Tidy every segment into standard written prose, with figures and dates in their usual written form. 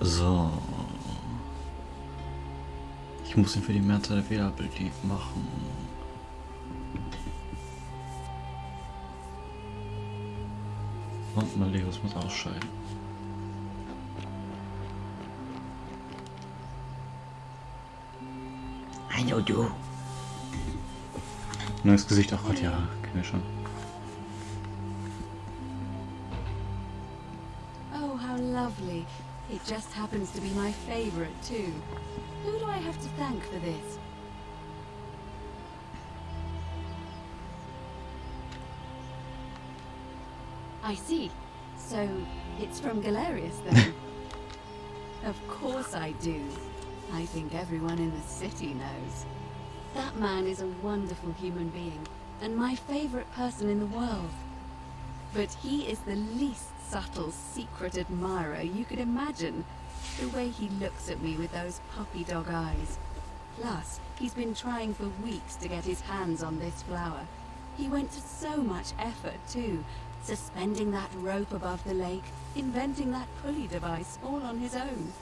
So. Ich muss ihn für die Mehrzahl wieder beliebt machen. Und Malleolus muss ausscheiden. Hallo du. Neues Gesicht, ach Gott, ja, kennen wir schon. Oh, how lovely. It just happens to be my favorite too. Who do I have to thank for this? I see. So, it's from Galerius then? Of course I do. I think everyone in the city knows. That man is a wonderful human being, and my favorite person in the world. But he is the least subtle, secret admirer you could imagine. The way he looks at me with those puppy dog eyes. Plus, he's been trying for weeks to get his hands on this flower. He went to so much effort too, suspending that rope above the lake, inventing that pulley device all on his own.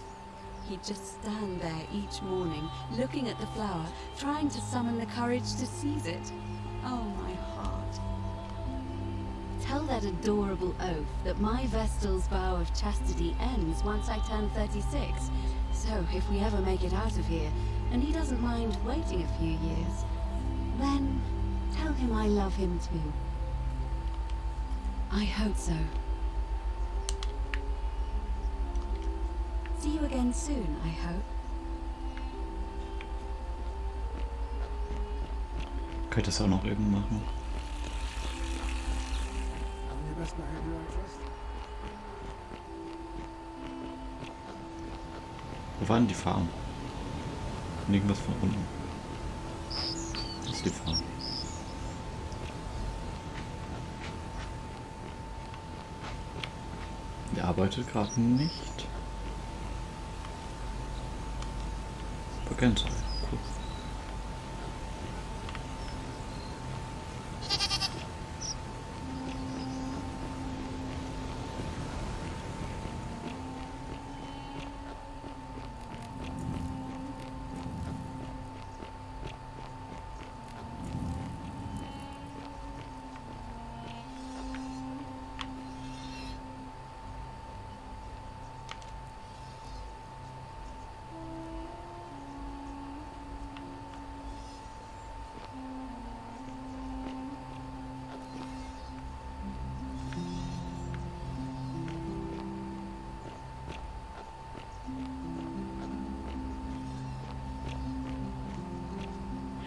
He'd just stand there each morning, looking at the flower, trying to summon the courage to seize it. Oh, my heart. Tell that adorable oaf that my Vestal's vow of chastity ends once I turn 36. So if we ever make it out of here, and he doesn't mind waiting a few years, then tell him I love him too. I hope so. See you again soon, I hope. Kann ich das auch noch eben machen? Wo waren die Farben? Irgendwas von unten. Das ist die Farbe. Der arbeitet gerade nicht. Kennzahl. Cool.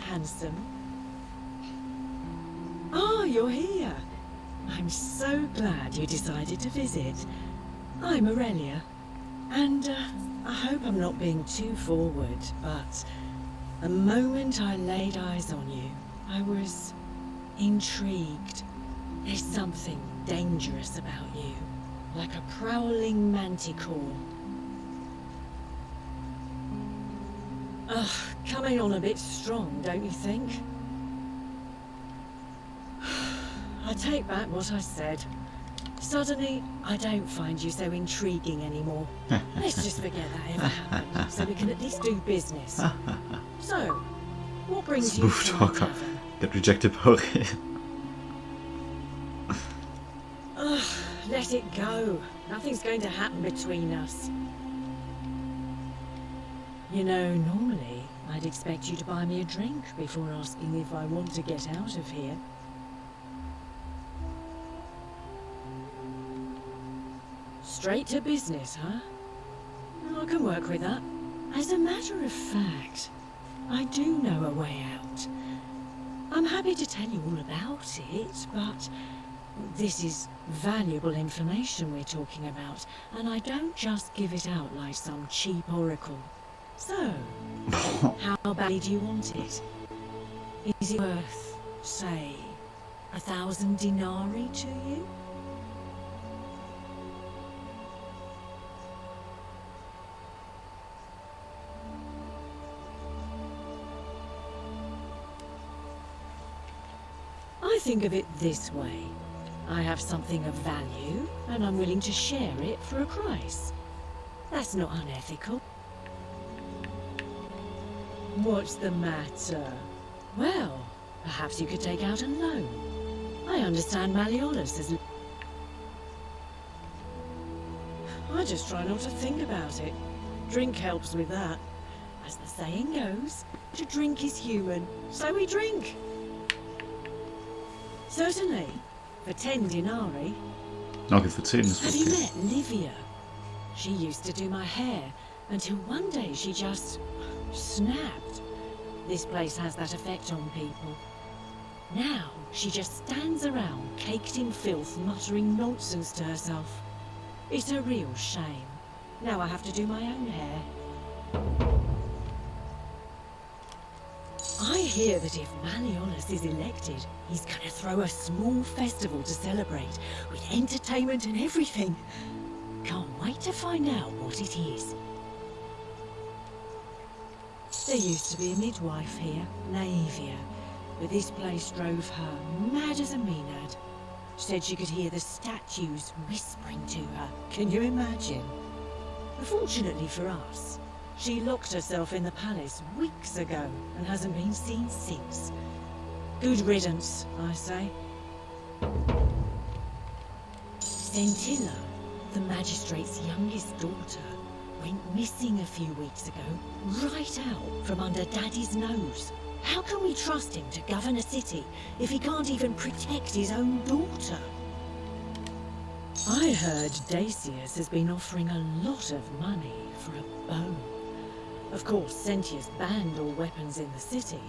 Handsome. Ah, you're here. I'm so glad you decided to visit. I'm Aurelia, and I hope I'm not being too forward, but the moment I laid eyes on you, I was intrigued. There's something dangerous about you, like a prowling manticore. Ugh, coming on a bit strong, don't you think? I take back what I said. Suddenly, I don't find you so intriguing anymore. Let's just forget that ever happened, so we can at least do business. So, what brings you Smooth to talker. Tavern? Get rejected Paul. Ugh, let it go. Nothing's going to happen between us. You know, normally, I'd expect you to buy me a drink before asking if I want to get out of here. Straight to business, huh? I can work with that. As a matter of fact, I do know a way out. I'm happy to tell you all about it, but this is valuable information we're talking about, and I don't just give it out like some cheap oracle. So, how badly do you want it? Is it worth, say, 1,000 denarii to you? I think of it this way. I have something of value, and I'm willing to share it for a price. That's not unethical. What's the matter? Well, perhaps you could take out a loan. I understand Malleolus is... I just try not to think about it. Drink helps with that. As the saying goes, to drink is human, so we drink. Certainly, for 10 denarii. Okay, für 10 ist Have you okay. met Livia? She used to do my hair, until one day she just snapped. This place has that effect on people. Now, she just stands around, caked in filth, muttering nonsense to herself. It's a real shame. Now I have to do my own hair. I hear that if Malleolus is elected, he's gonna throw a small festival to celebrate, with entertainment and everything. Can't wait to find out what it is. There used to be a midwife here, Naevia, but this place drove her mad as a Maenad. Said she could hear the statues whispering to her. Can you imagine? Fortunately for us, she locked herself in the palace weeks ago and hasn't been seen since. Good riddance, I say. Scintilla, the magistrate's youngest daughter, went missing a few weeks ago, right out from under Daddy's nose. How can we trust him to govern a city if he can't even protect his own daughter? I heard Dacius has been offering a lot of money for a bow. Of course, Sentius banned all weapons in the city,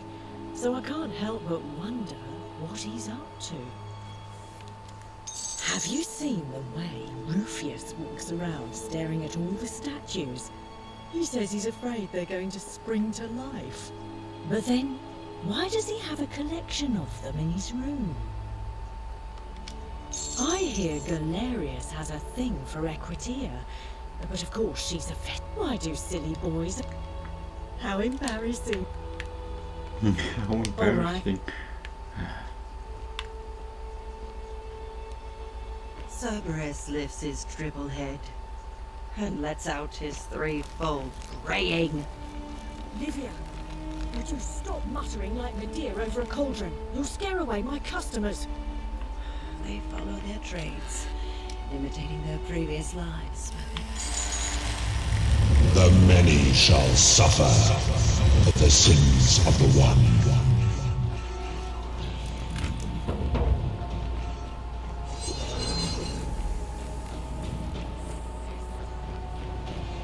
so I can't help but wonder what he's up to. Have you seen the way Rufius walks around staring at all the statues? He says he's afraid they're going to spring to life. But then, why does he have a collection of them in his room? I hear Galerius has a thing for Equitia, but of course she's a vet. Why do silly boys... How embarrassing. How embarrassing. Cerberus lifts his dribble head and lets out his threefold braying. Livia, would you stop muttering like Medea over a cauldron? You'll scare away my customers. They follow their trades, imitating their previous lives. The many shall suffer for the sins of the one.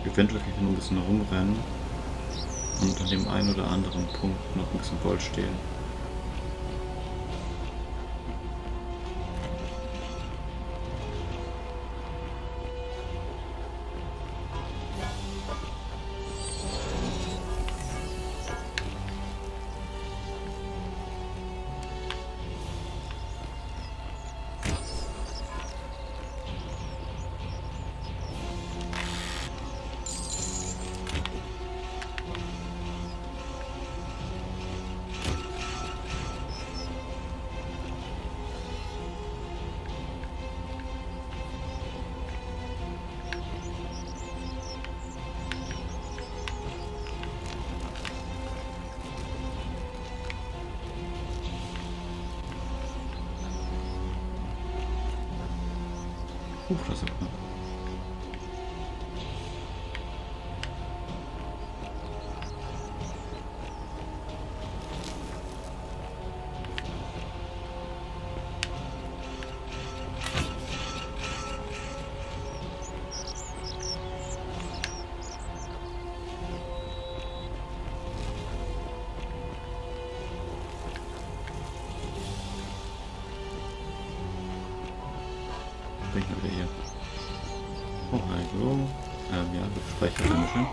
Eventuell kann ich noch ein bisschen herumrennen und an dem einen oder anderen Punkt noch ein bisschen Gold stehlen. Das ist aber... Bin ich mal wieder hier. Oh, hallo. Ja, Speicher, Dankeschön.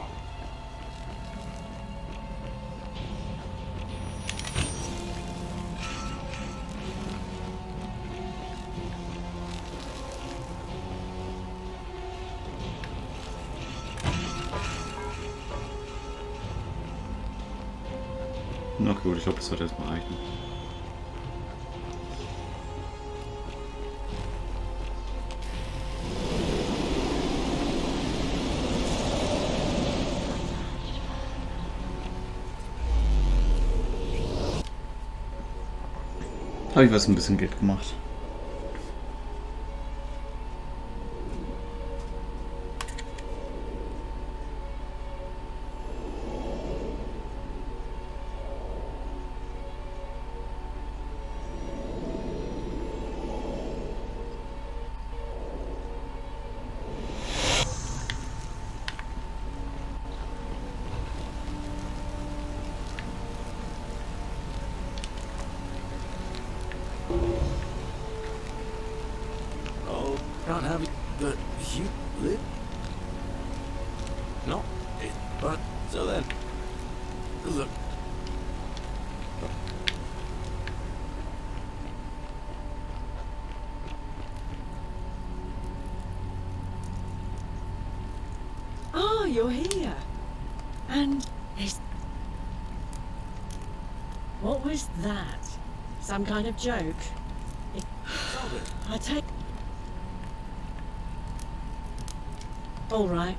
Na gut, ich glaube, das sollte erstmal reichen. Habe ich was ein bisschen Geld gemacht. Can't have it, but you live? No, but so then, look. Oh, you're here. And what was that? Some kind of joke? I take... All right.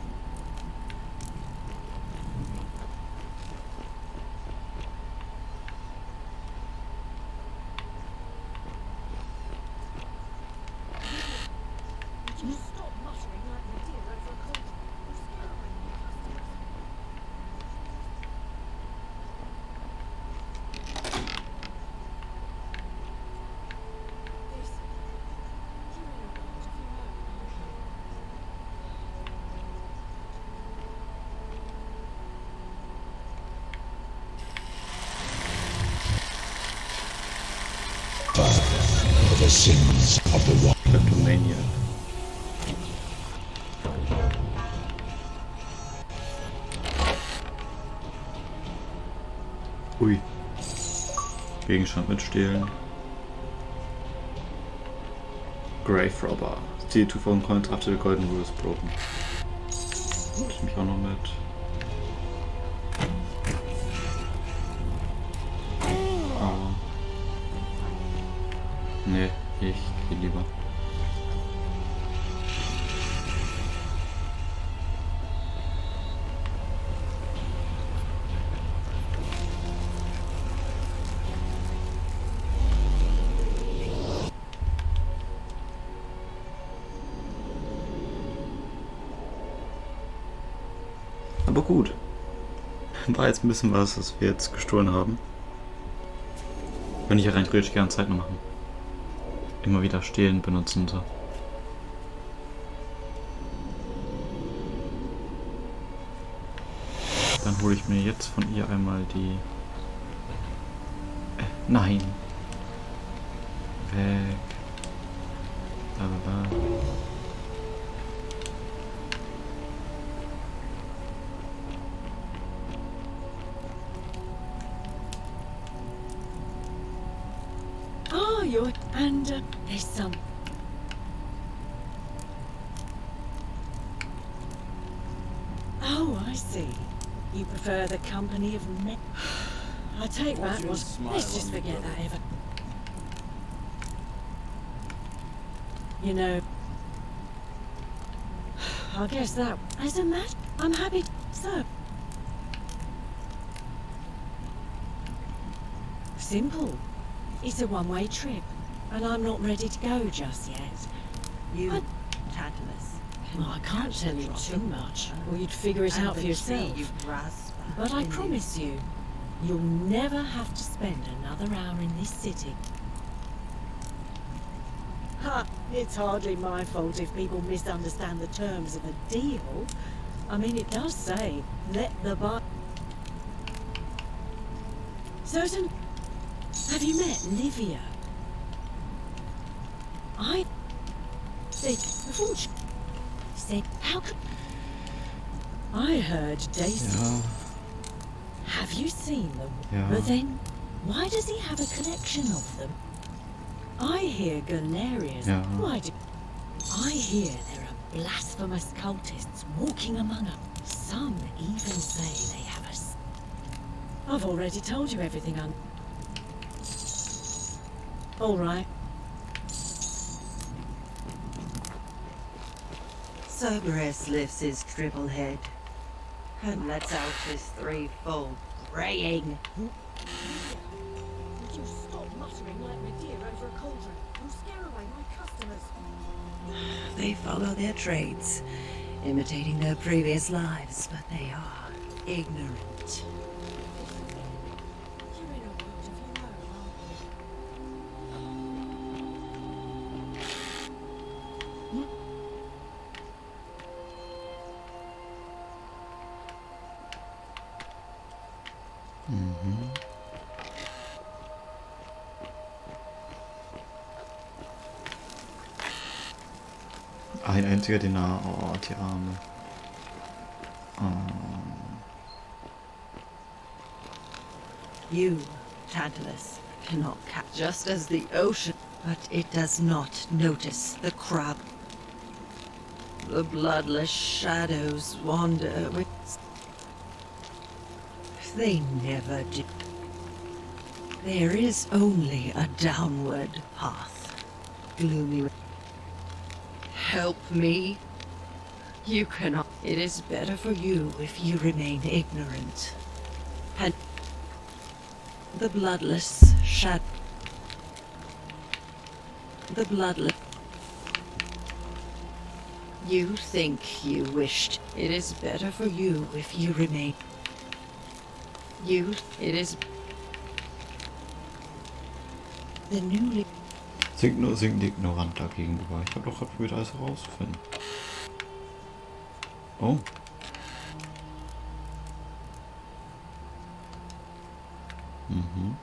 You stop muttering like you did over a cold. You're scaring customers. This. You're in a world of your own, aren't you? For the sins of the one. Kleptomania. Ui. Gegenstand mit stehlen. Grave Robber. Steal 2000 coins after the golden rule is broken. Ich mich auch noch mit. Aber. Nee, ich geh lieber. Aber gut. War jetzt ein bisschen was wir jetzt gestohlen haben. Wenn ich ja rein theoretisch gerne Zeit noch machen. Immer wieder stehlen benutzen so. Dann hole ich mir jetzt von ihr einmal die... nein! Weg. Blablabla. Oh, you're... And, there's some... Oh, I see. You prefer the company of men. I take that was... Let's just forget that ever... You know... I guess that... As a matter... I'm happy... So... Simple. It's a one-way trip, and I'm not ready to go just yet. You, Tantalus. Well, I can't tell you too much, or you'd figure it out for yourself. You grasp But I promise you, you'll never have to spend another hour in this city. Ha! It's hardly my fault if people misunderstand the terms of a deal. I mean, it does say, let the buy... Certain... Have you met Livia? I... Said, said, how could... I heard Daisy... Ja. Have you seen them? Ja. But then, why does he have a collection of them? I hear Galerius. Ja. Why do... I hear there are blasphemous cultists walking among us. Some even say they have a... I've already told you everything I'm... All right. Cerberus lifts his triple head and lets out his threefold braying. Would you stop muttering like a deer over a cauldron. You'll scare away my customers. They follow their trades, imitating their previous lives, but they are ignorant. You're in a world of your own, aren't you? Ein einziger Dinar. Oh, die Arme. You, Tantalus, cannot catch just as the ocean, but it does not notice the crab. The bloodless shadows wander with... They never do. There is only a downward path. Gloomy... Help me. You cannot. It is better for you if you remain ignorant. And the bloodless shadow. The bloodless. You think you wished. It is better for you if you remain. You. It is. The newly. Sind ignorant dagegenüber. Ich habe doch gerade probiert, alles herauszufinden. Oh. Mhm.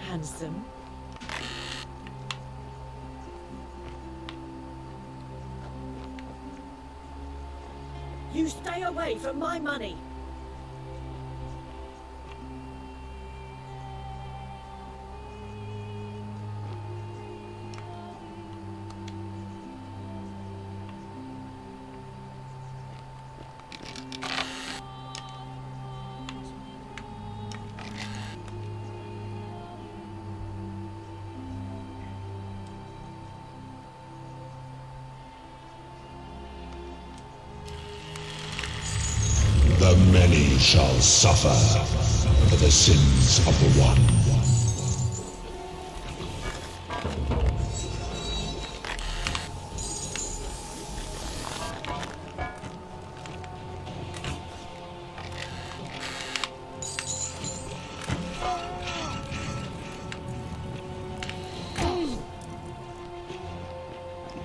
Handsome. You stay away from my money. The many shall suffer for the sins of the one.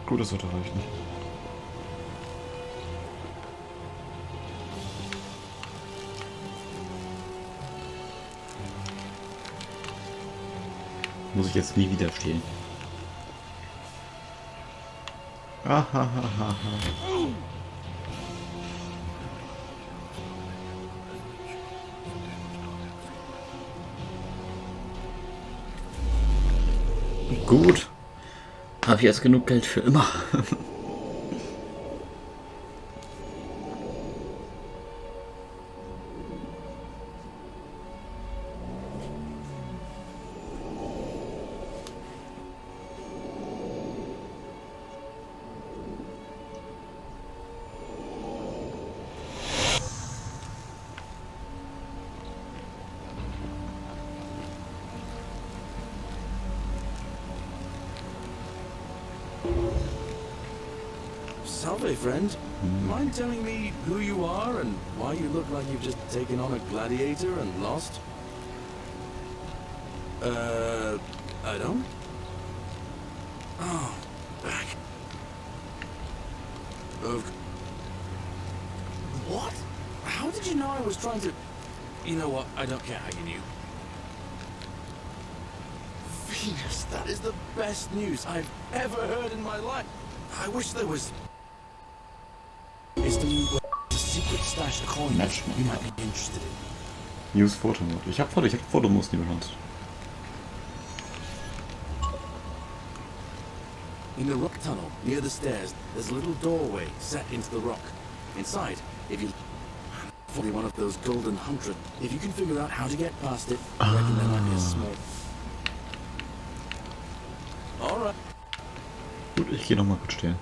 Gut, das sollte reichen. Muss ich jetzt nie wieder stehlen. Ahahaha. Gut. Habe ich jetzt genug Geld für immer. Salve, friend. Mind telling me who you are and why you look like you've just taken on a gladiator and lost? I don't? Oh, back. What? How did you know I was trying to... You know what? I don't care how you knew. Venus, that is the best news I've ever heard in my life. I wish there was... Is the secret stash coin Match. you might be interested in. Use Fotomod. Ich hab Fotomodus nie benutzt. In the rock tunnel, near the stairs, there's a little doorway set into the rock. Inside, if you... Probably one of those golden hundred. If you can figure out how to get past it, I reckon there might be a small... Alright. Gut, ich gehe nochmal kurz stehen.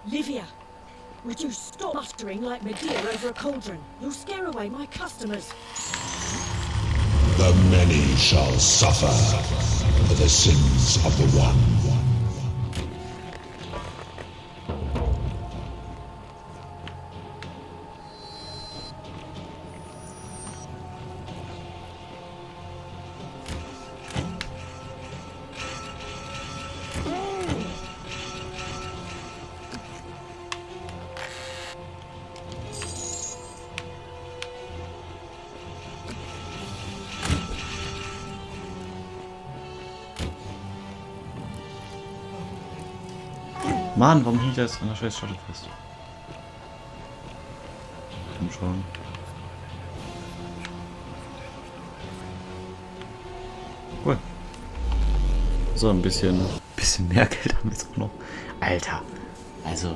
Livia, would you stop muttering like Medea over a cauldron? You'll scare away my customers. The many shall suffer for the sins of the one. Mann, warum hänge ich da jetzt an der scheiß Shuttle fest? Komm schon. Cool. So, ein bisschen mehr Geld haben wir jetzt auch noch. Alter. Also.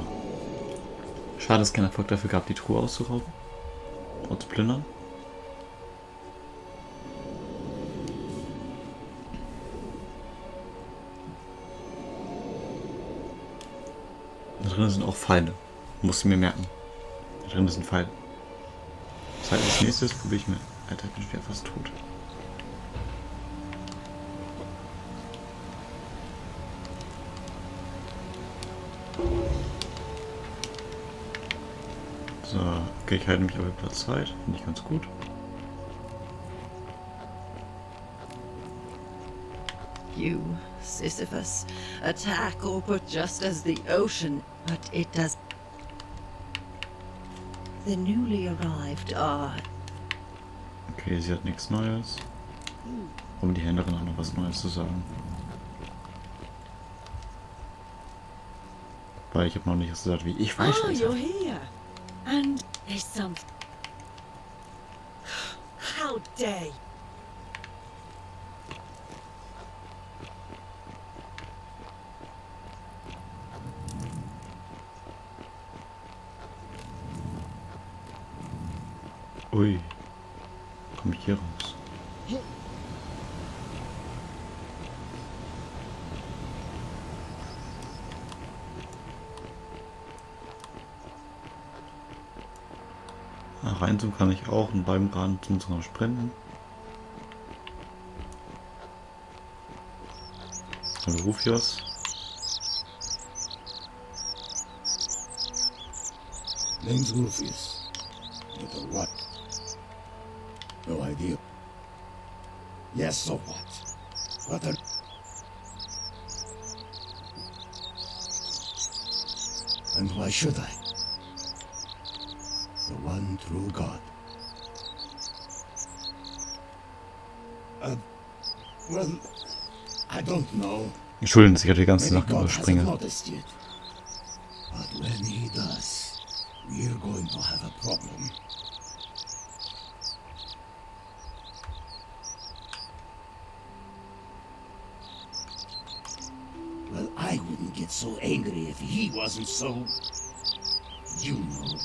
Schade, dass kein Erfolg dafür gab, die Truhe auszurauben. Und zu plündern. Da drin sind auch Pfeile. Musst du mir merken. Da drin sind Pfeile. Das heißt, als nächstes probiere ich mir. Alter, ich bin schon wieder fast tot. So, okay, ich halte mich auf Platz Zeit. Finde ich ganz gut. You, Sisyphus, attack or put just as the ocean, but it does. The newly arrived are. Okay, sie hat nichts Neues. Um die Händlerin auch noch was Neues zu sagen. Weil ich habe noch nicht gesagt, wie ich weiß. Oh, you're here. And there's something. How dare you? Ui. Komm ich hier raus? Reinzoomen kann ich auch und beim Rand muss noch sprinten. Hallo Rufios. Name's Rufius. But the what? No idea. Yes, so what? What are... And why should I? The one true God. Well, I don't know. Entschuldigen Sie, ich hatte die ganze Maybe Nacht God hasn't überspringe. noticed yet. But when he does, we're going to have a problem. Well, I wouldn't get so angry if he wasn't so... You know.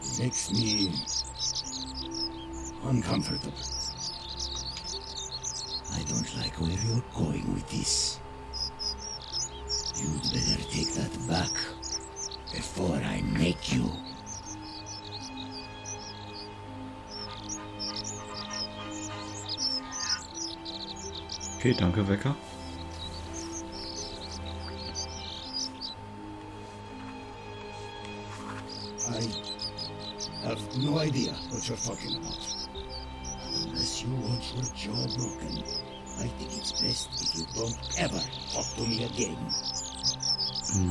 It makes me... uncomfortable. I don't like where you're going with this. You'd better take that back before I make you. Okay, danke, Wecker. no idea what you're talking about. But unless you want your jaw broken, I think it's best if you don't ever talk to me again. So.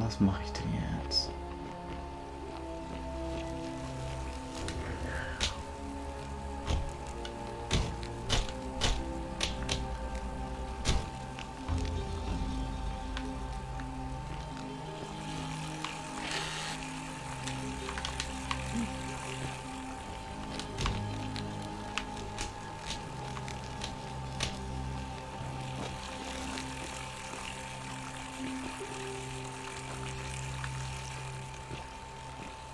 Was mache ich denn jetzt?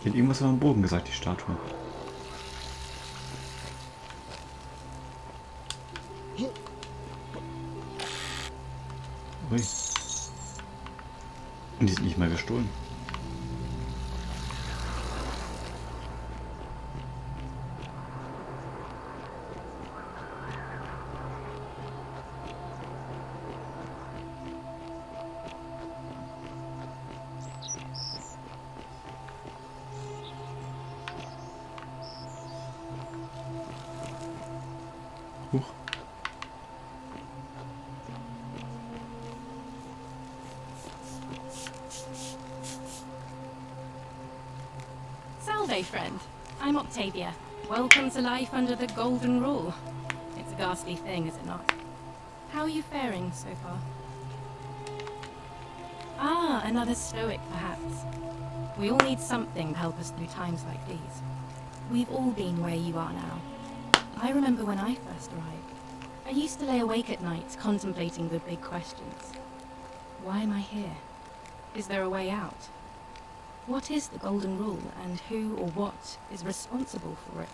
Die hat irgendwas über den Boden gesagt, die Statue. Ui. Und die sind nicht mal gestohlen. Huch. Salve, friend. I'm Octavia. Welcome to life under the golden rule. It's a ghastly thing, is it not? How are you faring so far? Ah, another stoic, perhaps. We all need something to help us through times like these. We've all been where you are now. I remember when I first arrived. I used to lay awake at night contemplating the big questions. Why am I here? Is there a way out? What is the golden rule, and who or what is responsible for it?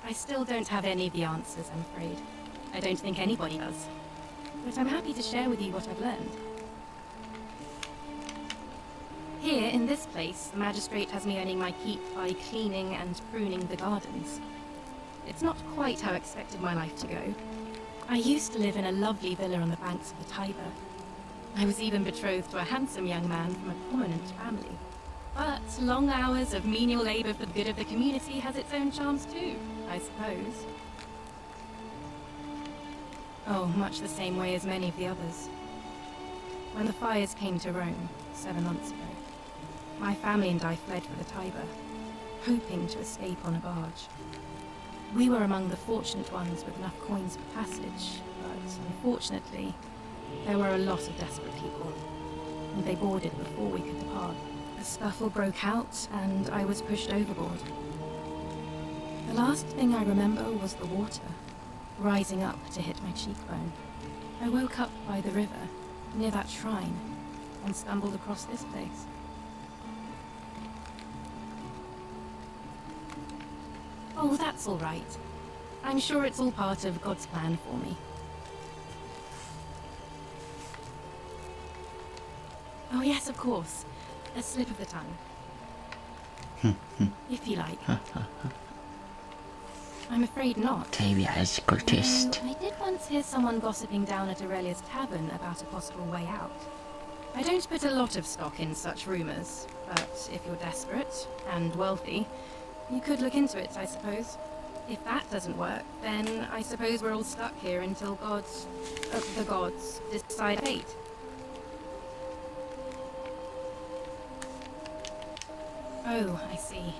I still don't have any of the answers, I'm afraid. I don't think anybody does. But I'm happy to share with you what I've learned. Here, in this place, the magistrate has me earning my keep by cleaning and pruning the gardens. It's not quite how I expected my life to go. I used to live in a lovely villa on the banks of the Tiber. I was even betrothed to a handsome young man from a prominent family. But long hours of menial labor for the good of the community has its own charms too, I suppose. Oh, much the same way as many of the others. When the fires came to Rome, 7 months ago, my family and I fled for the Tiber, hoping to escape on a barge. We were among the fortunate ones with enough coins for passage, but unfortunately, there were a lot of desperate people, and they boarded before we could depart. A scuffle broke out, and I was pushed overboard. The last thing I remember was the water, rising up to hit my cheekbone. I woke up by the river, near that shrine, and stumbled across this place. Oh, that's all right. I'm sure it's all part of God's plan for me. Oh yes, of course. A slip of the tongue. If you like. I'm afraid not. Octavia is cultist. Although I did once hear someone gossiping down at Aurelia's tavern about a possible way out. I don't put a lot of stock in such rumors, but if you're desperate and wealthy, you could look into it, I suppose. If that doesn't work, then I suppose we're all stuck here until the gods decide fate. Oh, I see.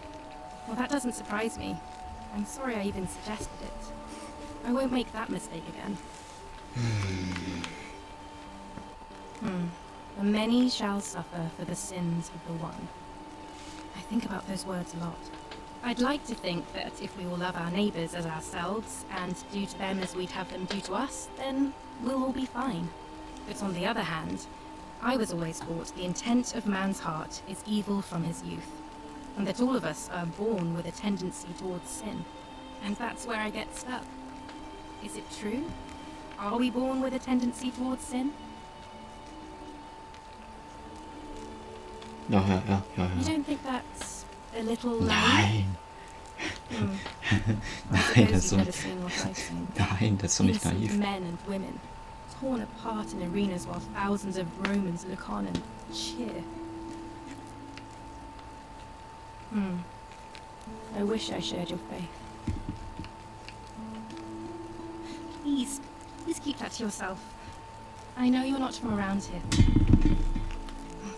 Well, that doesn't surprise me. I'm sorry I even suggested it. I won't make that mistake again. The many shall suffer for the sins of the one. I think about those words a lot. I'd like to think that if we all love our neighbours as ourselves, and do to them as we'd have them do to us, then we'll all be fine. But on the other hand, I was always taught the intent of man's heart is evil from his youth, and that all of us are born with a tendency towards sin. And that's where I get stuck. Is it true? Are we born with a tendency towards sin? Ja. You don't think that's a little lame? Nein. Hmm. I Nein, das ist suppose so, you've never seen what I've seen. nein, das ist so nicht Innocent naiv. men and women, torn apart in arenas while thousands of Romans look on and cheer. I wish I shared your faith. Please keep that to yourself. I know you're not from around here.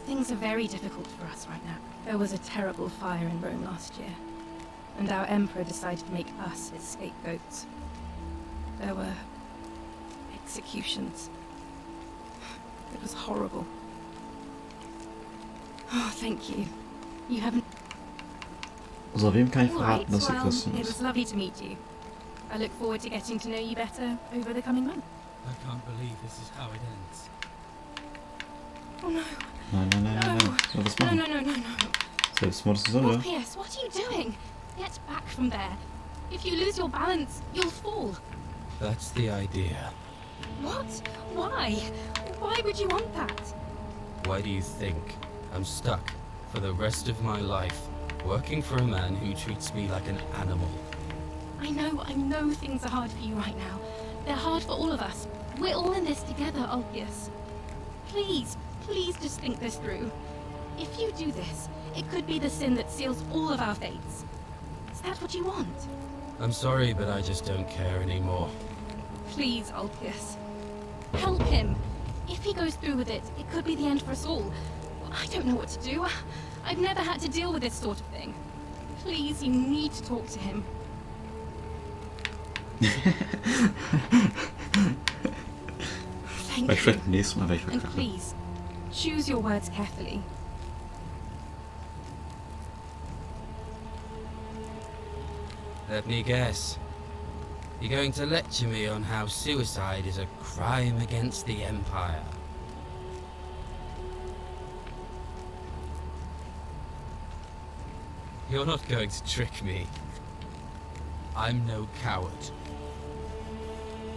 Things are very difficult for us right now. There was a terrible fire in Rome last year, and our emperor decided to make us his scapegoats. There were executions. It was horrible. Oh, thank you. You haven't... So, wem kann ich All verraten, right, dass sie well, Christen it ist? was lovely to meet you. I look forward to getting to know you better over the coming month. I can't believe this is how it ends. Oh no. Nein. Ja, was machen? No. Selbstmord ist Sünde. Orpheus, what are you doing? Get back from there. If you lose your balance, you'll fall. That's the idea. What? Why? Why would you want that? Why do you think I'm stuck for the rest of my life working for a man who treats me like an animal? I know things are hard for you right now. They're hard for all of us. We're all in this together, Ulpius. Please just think this through. If you do this, it could be the sin that seals all of our fates. Is that what you want? I'm sorry, but I just don't care anymore. Please, Ulpius. Help him. If he goes through with it, it could be the end for us all. I don't know what to do. I've never had to deal with this sort of thing. Please, you need to talk to him. Thank Vielleicht you. beim nächsten Mal, wenn ich And verkacke. please, choose your words carefully. Let me guess. You're going to lecture me on how suicide is a crime against the Empire. You're not going to trick me. I'm no coward.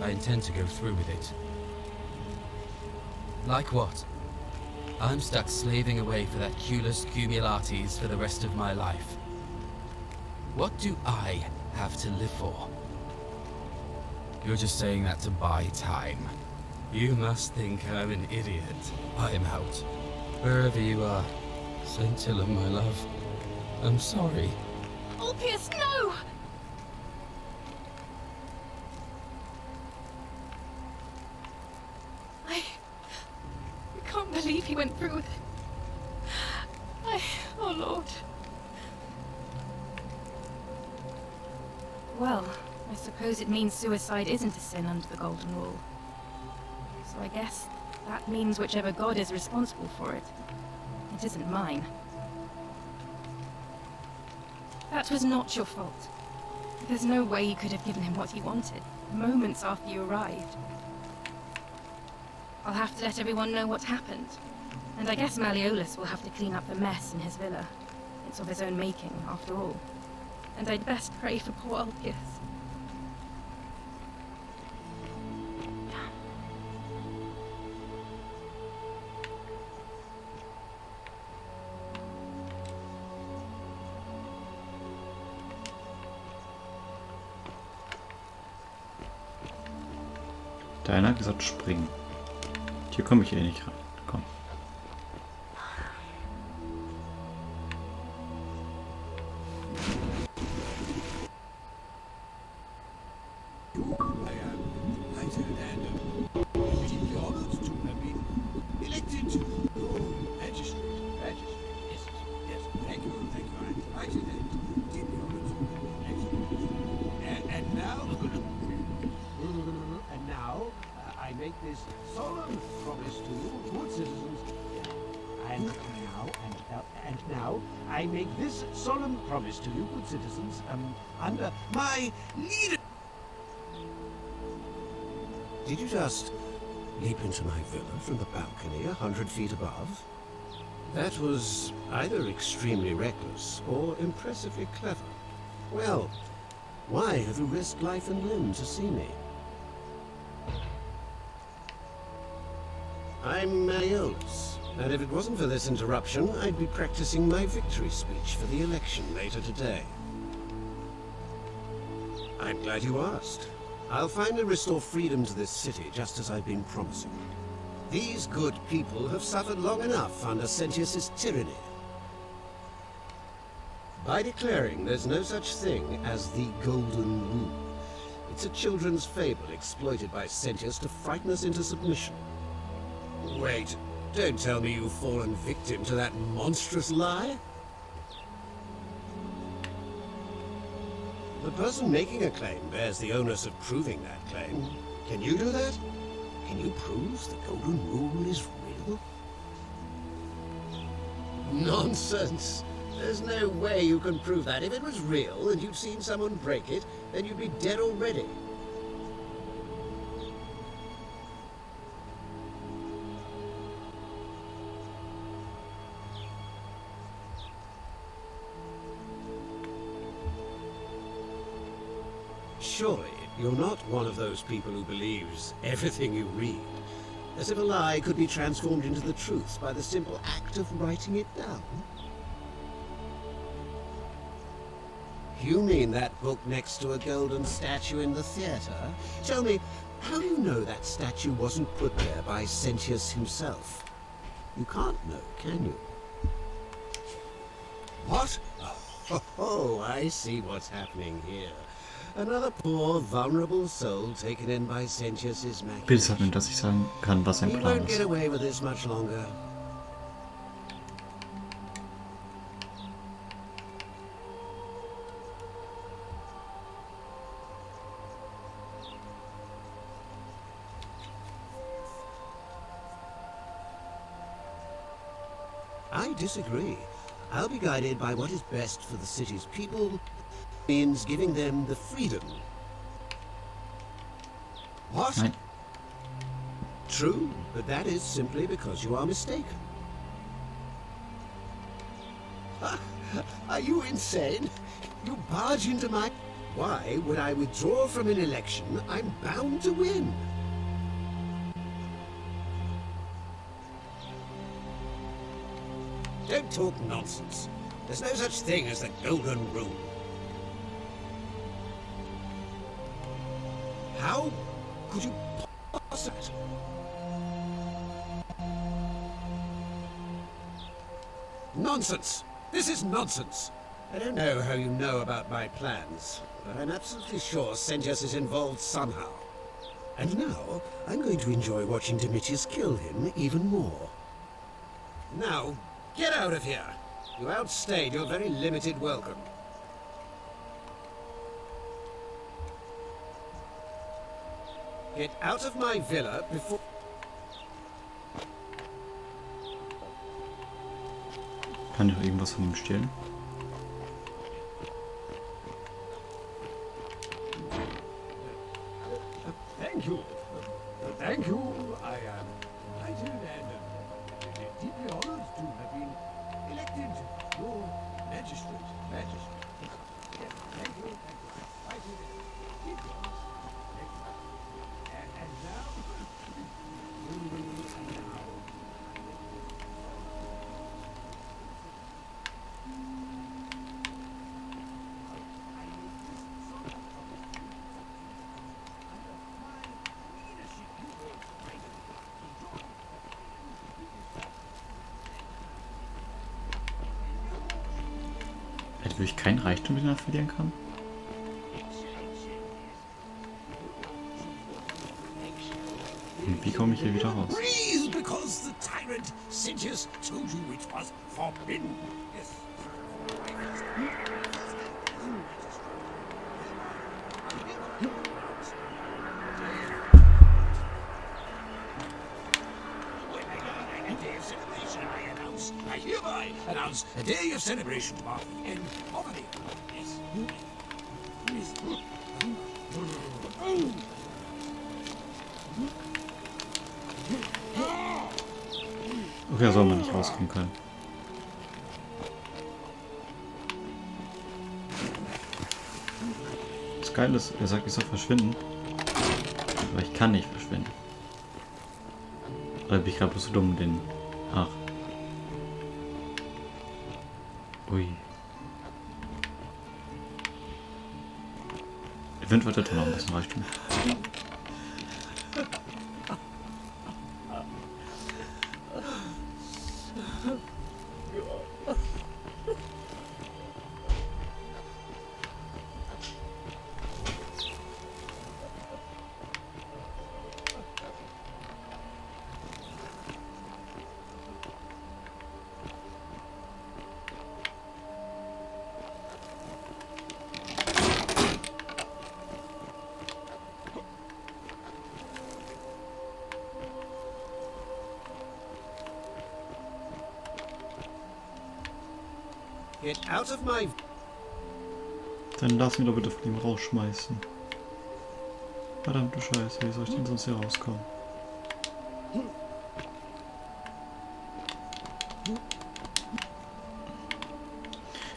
I intend to go through with it. Like what? I'm stuck slaving away for that culus cumulatis for the rest of my life. What do I have to live for? You're just saying that to buy time. You must think I'm an idiot. I'm out. Wherever you are, Scintilla, my love. I'm sorry. Ulpius, no! I can't believe he went through with it. Oh Lord. Well, I suppose it means suicide isn't a sin under the Golden Rule. So I guess that means whichever god is responsible for it. It isn't mine. That was not your fault. There's no way you could have given him what he wanted, moments after you arrived. I'll have to let everyone know what happened. And I guess Malleolus will have to clean up the mess in his villa. It's of his own making, after all. And I'd best pray for poor Ulpius. Deiner hat gesagt springen. Hier komme ich eh nicht rein. Komm. I make this solemn promise to you, good citizens. And now, I make this solemn promise to you, good citizens, under my leader. Did you just leap into my villa from the balcony 100 feet above? That was either extremely reckless or impressively clever. Well, why have you risked life and limb to see me? I'm Malleolus, And if it wasn't for this interruption, I'd be practicing my victory speech for the election later today. I'm glad you asked. I'll finally restore freedom to this city, just as I've been promising. These good people have suffered long enough under Sentius's tyranny. By declaring there's no such thing as the Golden Rule, it's a children's fable exploited by Sentius to frighten us into submission. Wait, don't tell me you've fallen victim to that monstrous lie? The person making a claim bears the onus of proving that claim. Can you do that? Can you prove the Golden Rule is real? Nonsense! There's no way you can prove that. If it was real and you'd seen someone break it, then you'd be dead already. Surely, you're not one of those people who believes everything you read, as if a lie could be transformed into the truth by the simple act of writing it down? You mean that book next to a golden statue in the theater? Tell me, how do you know that statue wasn't put there by Sentius himself? You can't know, can you? What? Oh, I see what's happening here. Another poor, vulnerable soul taken in by Sentius's Bitte machination. sag mir, dass ich sagen kann, was sein He Plan won't get ist. away with this much longer. I disagree. I'll be guided by what is best for the city's people, means giving them the freedom. What? Nein. True, but that is simply because you are mistaken. Are you insane? You barge into my... Why would I withdraw from an election I'm bound to win? Don't talk nonsense. There's no such thing as the Golden Rule. How could you pass that? Nonsense! This is nonsense! I don't know how you know about my plans, but I'm absolutely sure Sentius is involved somehow. And now, I'm going to enjoy watching Domitius kill him even more. Now, get out of here! You outstayed your very limited welcome. Get out of my villa before... Kann ich auch irgendwas von ihm stehlen? Thank you. Thank you. I am delighted and deeply honored to have been elected your magistrate. Yes, thank you. Delighted and deeply honored. Thank you. And now... Wo ich keinen Reichtum wieder verlieren kann? Und wie komme ich hier wieder raus? Breathe, because the tyrant Sentius told you it was forbidden. Yes. I hereby announce a day of celebration to mark the end of the day. Yes. Okay, soll man nicht rauskommen können. Das Geile ist, er sagt, ich soll verschwinden. Aber ich kann nicht verschwinden. Oder bin ich gerade bloß so dumm, den... Ach. Ui. Der Wind wird noch ein bisschen Reichtum. Get out of my... Dann lass mich doch bitte von ihm rausschmeißen. Verdammte Scheiße, wie soll ich denn sonst hier rauskommen?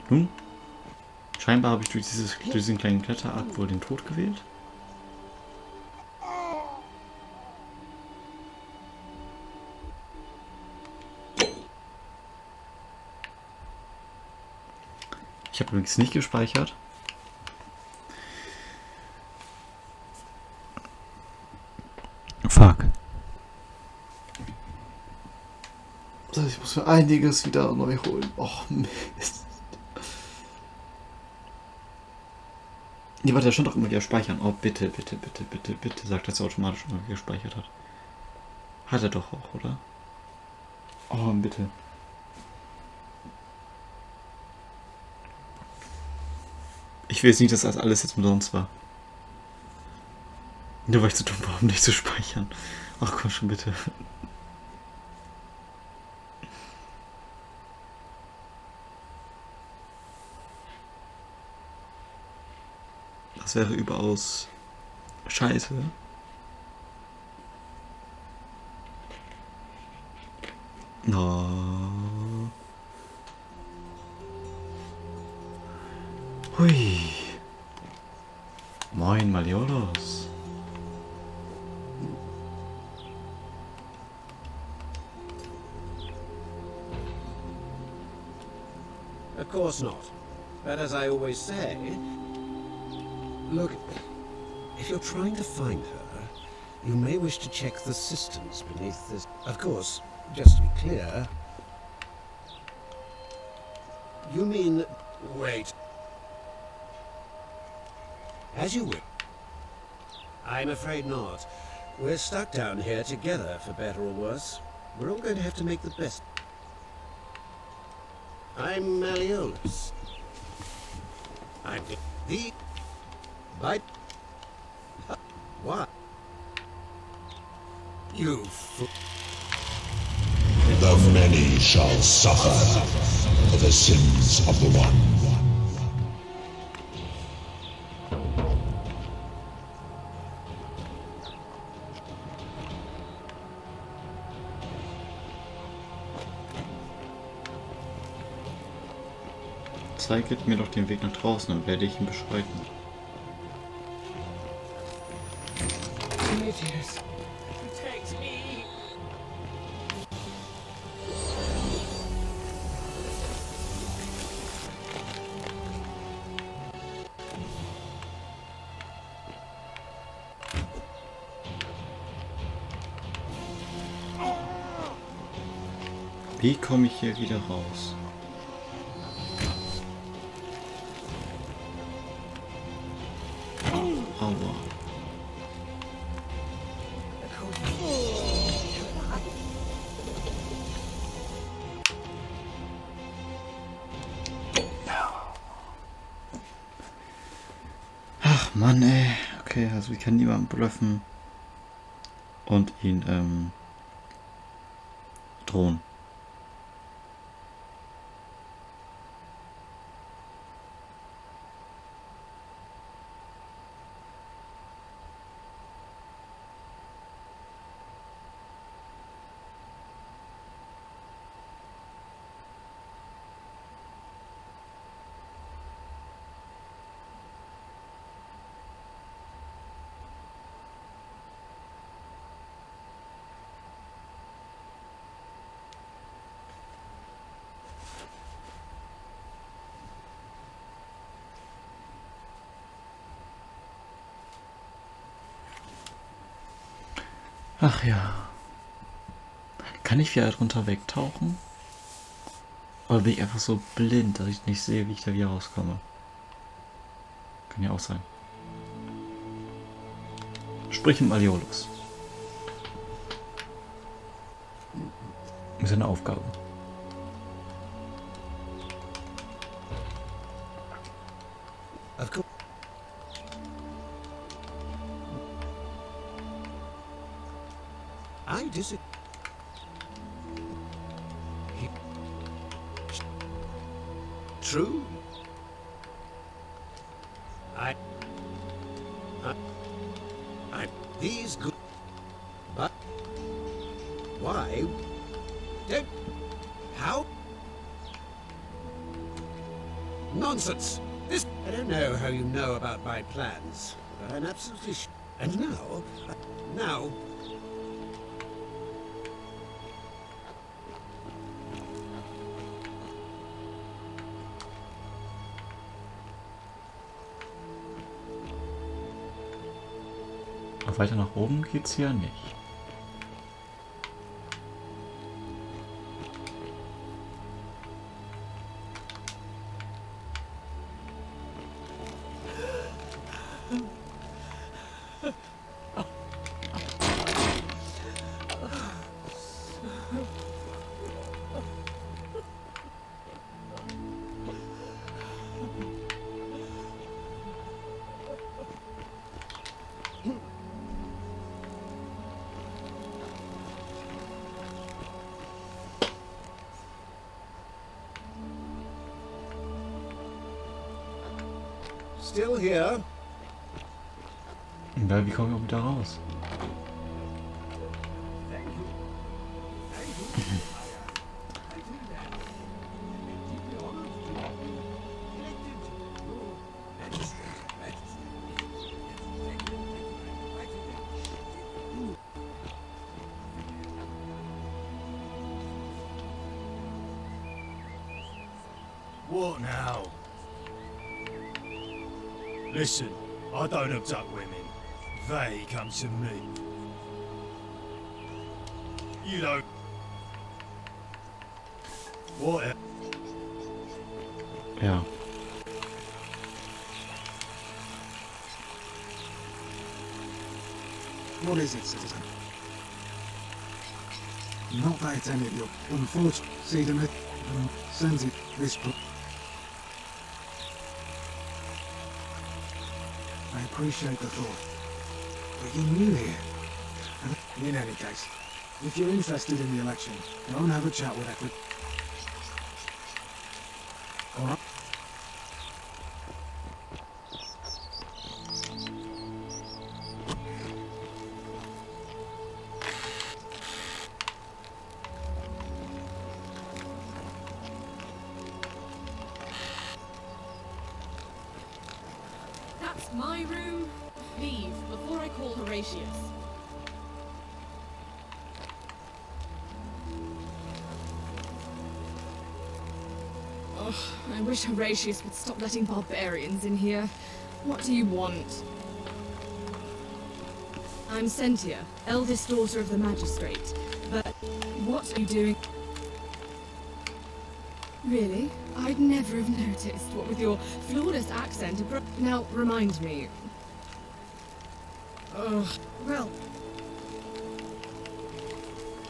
Nun, scheinbar habe ich durch diesen kleinen Kletterakt wohl den Tod gewählt. Ich habe übrigens nicht gespeichert. Fuck. Also ich muss mir einiges wieder neu holen. Och, Mist. Nee, warte, da stand doch immer wieder speichern. Oh, bitte, bitte, bitte, bitte, bitte. Sagt, dass er automatisch immer gespeichert hat. Hat er doch auch, oder? Oh, bitte. Ich will jetzt nicht, dass das alles jetzt umsonst war. Nur weil ich zu dumm war, um nicht zu speichern. Ach komm schon, bitte. Das wäre überaus scheiße. No. Hui. Moin, Malleolus. Of course not. But as I always say... Look, if you're trying to find her, you may wish to check the cisterns beneath this... Of course, just to be clear... You mean... Wait. As you will. I'm afraid not. We're stuck down here together, for better or worse. We're all going to have to make the best. I'm Malleolus. I'm the... By... What? You fool. The many shall suffer for the sins of the one. Zeiget mir doch den Weg nach draußen, dann werde ich ihn beschreiten. Wie komme ich hier wieder raus? Aua. Ach Mann, ey. Okay, also ich kann niemanden bluffen und ihn drohen. Ach ja. Kann ich wieder drunter wegtauchen? Oder bin ich einfach so blind, dass ich nicht sehe, wie ich da wieder rauskomme? Kann ja auch sein. Sprich mit Malleolus. Ist eine Aufgabe. Of course. I disagree. True. These good, but why? Don't. How? Nonsense. This. I don't know how you know about my plans, but I'm absolutely. And now. Weiter nach oben geht's hier nicht. Still here? Ja, wie komme ich auch wieder raus? What now? Listen, I don't abduct women. They come to me. You don't. What? Ja. What is it, citizen? Not that it's any of your unfortunate. See to it and sends it this. I appreciate the thought, but you're new here. And in any case, if you're interested in the election, go and have a chat with Equid. All right. That's my room. Leave before I call Horatius. Oh, I wish Horatius would stop letting barbarians in here. What do you want? I'm Sentia, eldest daughter of the magistrate. But what are you doing? Really? I'd never have noticed, what with your flawless accent. Now, remind me. Ugh, well.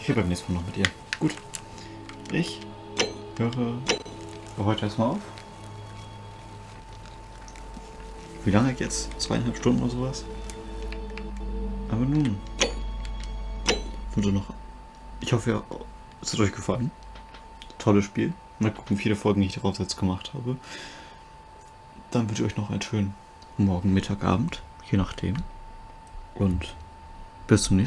Ich rede beim nächsten Mal noch mit ihr. Gut. Ich höre für heute erstmal auf. Wie lange jetzt? 2,5 Stunden oder sowas? Aber nun. Also noch. Ich hoffe, es hat euch gefallen. Tolles Spiel. Mal gucken, wie viele Folgen ich darauf jetzt gemacht habe. Dann wünsche ich euch noch einen schönen Morgen, Mittag, Abend. Je nachdem. Und bis zum nächsten Mal.